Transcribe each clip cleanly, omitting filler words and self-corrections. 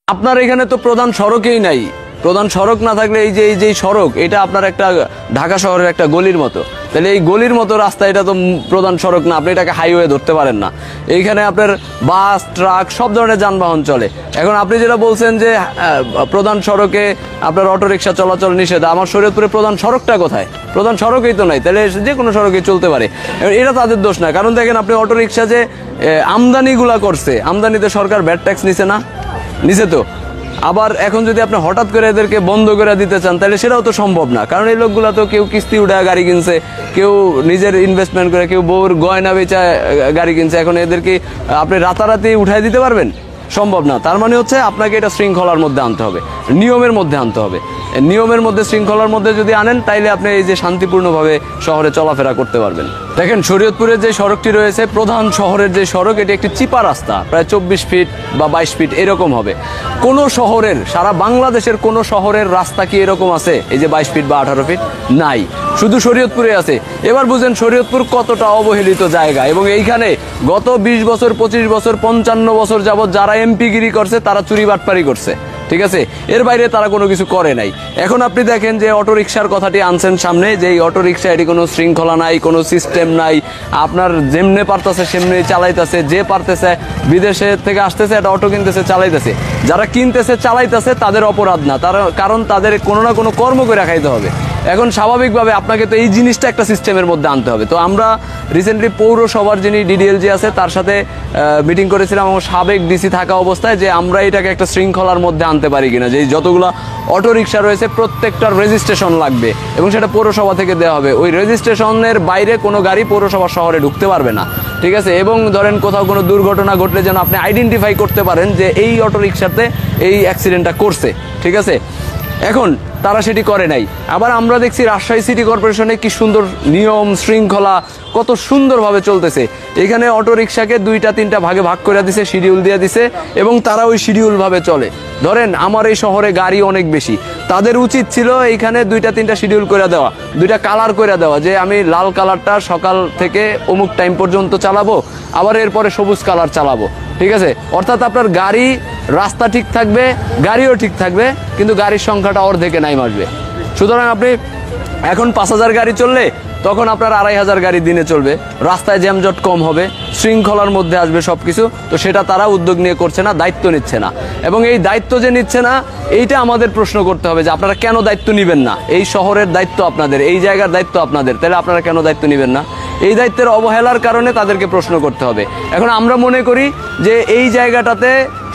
আপনার এখানে তো প্রধান সড়কই নাই। প্রধান সড়ক না থাকলে এই যে সড়ক এটা আপনার একটা ঢাকা শহরের একটা গলির মতো, তাহলে এই গলির মতো রাস্তা এটা তো প্রধান সড়ক না, আপনি এটাকে হাইওয়ে ধরতে পারেন না। এইখানে আপনার বাস ট্রাক সব ধরনের যানবাহন চলে। এখন আপনি যেটা বলছেন যে প্রধান সড়কে আপনার অটোরিকশা চলাচল নিষেধ, আমার শরীয়তপুরে প্রধান সড়কটা কোথায়? প্রধান সড়কই তো নাই, তাহলে যে কোনো সড়কে চলতে পারে। এটা তাদের দোষ না, কারণ দেখেন আপনি অটোরিকশা যে আমদানিগুলা করছে, আমদানিতে সরকার ভ্যাট ট্যাক্স নিছে না? নিছে তো। আবার এখন যদি আপনি হঠাৎ করে এদেরকে বন্ধ করে দিতে চান তাহলে সেটাও তো সম্ভব না, কারণ এই লোকগুলো তো কেউ কিস্তি উঠায় গাড়ি কিনছে, কেউ নিজের ইনভেস্টমেন্ট করে, কেউ বউর গয়না বেচা গাড়ি কিনছে। এখন এদেরকে আপনি রাতারাতি উঠাই দিতে পারবেন? সম্ভব না। তার মানে হচ্ছে আপনাকে এটা শৃঙ্খলার মধ্যে আনতে হবে, নিয়মের মধ্যে আনতে হবে। নিয়মের মধ্যে শৃঙ্খলার মধ্যে যদি আনেন তাইলে আপনি এই যে শান্তিপূর্ণভাবে শহরে চলাফেরা করতে পারবেন। দেখেন শরীয়তপুরের যে সড়কটি রয়েছে, প্রধান শহরের যে সড়ক, এটি একটি চিপা রাস্তা, প্রায় 24 ফিট বা 22 ফিট এরকম হবে। কোন শহরের, সারা বাংলাদেশের কোন শহরের রাস্তা কি এরকম আছে এই যে 22 ফিট বা 18 ফিট? নাই, শুধু শরীয়তপুরে আছে। এবার বুঝেন শরীয়তপুর কতটা অবহেলিত জায়গা, এবং এইখানে গত 20 বছর 25 বছর 55 বছর যাবত যারা এমপিগিরি করছে তারা চুরি বাটপারি করছে, ঠিক আছে? এর বাইরে তারা কোনো কিছু করে নাই। এখন আপনি দেখেন যে অটোরিকশার কথাটি আনছেন সামনে, যে এই অটোরিকশা এটি কোনো শৃঙ্খলা নাই, কোনো সিস্টেম নাই, আপনার যেমনে পারতেছে সেমনি চালাইতেছে, যে পারতেছে বিদেশে থেকে আসতেছে একটা অটো কিনতেছে চালাইতেছে, যারা কিনতেছে চালাইতেছে তাদের অপরাধ না, তারা কারণ তাদের কোনো না কোনো কর্ম করে খাইতে হবে। এখন স্বাভাবিকভাবে আপনাকে তো এই জিনিসটা একটা সিস্টেমের মধ্যে আনতে হবে। তো আমরা রিসেন্টলি পৌরসভার যিনি ডিডিএলজি আছে তার সাথে মিটিং করেছিলাম আমার সাবেক ডিসি থাকা অবস্থায়, যে আমরা এটাকে একটা শৃঙ্খলার মধ্যে আনতে পারি কিনা, যে যতগুলো অটোরিকশা রয়েছে প্রত্যেকটার রেজিস্ট্রেশন লাগবে এবং সেটা পৌরসভা থেকে দেওয়া হবে। ওই রেজিস্ট্রেশনের বাইরে কোনো গাড়ি পৌরসভা শহরে ঢুকতে পারবে না, ঠিক আছে? এবং ধরেন কোথাও কোনো দুর্ঘটনা ঘটলে যেন আপনি আইডেন্টিফাই করতে পারেন যে এই অটোরিকশাতে এই অ্যাক্সিডেন্টটা করছে, ঠিক আছে? এখন তারা সেটি করে নাই। আবার আমরা দেখছি রাজশাহী সিটি কর্পোরেশনে কি সুন্দর নিয়ম শৃঙ্খলা, কত সুন্দরভাবে চলতেছে। এখানে অটোরিকশাকে 2-3টা ভাগে ভাগ করে দিছে, শিডিউল দিয়ে দিছে, এবং তারা ওই শিডিউলভাবে চলে। ধরেন আমার এই শহরে গাড়ি অনেক বেশি, তাদের উচিত ছিল এইখানে 2-3টা শিডিউল করে দেওয়া, 2টা কালার করে দেওয়া, যে আমি লাল কালারটা সকাল থেকে অমুক টাইম পর্যন্ত চালাবো, আবার এরপরে সবুজ কালার চালাবো, ঠিক আছে? অর্থাৎ আপনার গাড়ি, রাস্তা ঠিক থাকবে, গাড়িও ঠিক থাকবে, কিন্তু গাড়ির সংখ্যাটা অর্ধেকে নাই আসবে। সুতরাং আপনি এখন 5000 গাড়ি চললে তখন আপনার 2500 গাড়ি দিনে চলবে, রাস্তায় জ্যামজট কম হবে, শৃঙ্খলার মধ্যে আসবে সব কিছু। তো সেটা তারা উদ্যোগ নিয়ে করছে না, দায়িত্ব নিচ্ছে না। এবং এই দায়িত্ব যে নিচ্ছে না, এইটা আমাদের প্রশ্ন করতে হবে যে আপনারা কেন দায়িত্ব নেবেন না? এই শহরের দায়িত্ব আপনাদের, এই জায়গার দায়িত্ব আপনাদের, তাহলে আপনারা কেন দায়িত্ব নেবেন না? এই দায়িত্বের অবহেলার কারণে তাদেরকে প্রশ্ন করতে হবে। এখন আমরা মনে করি যে এই জায়গাটাতে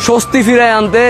স্বস্তি ফিরায় আনতে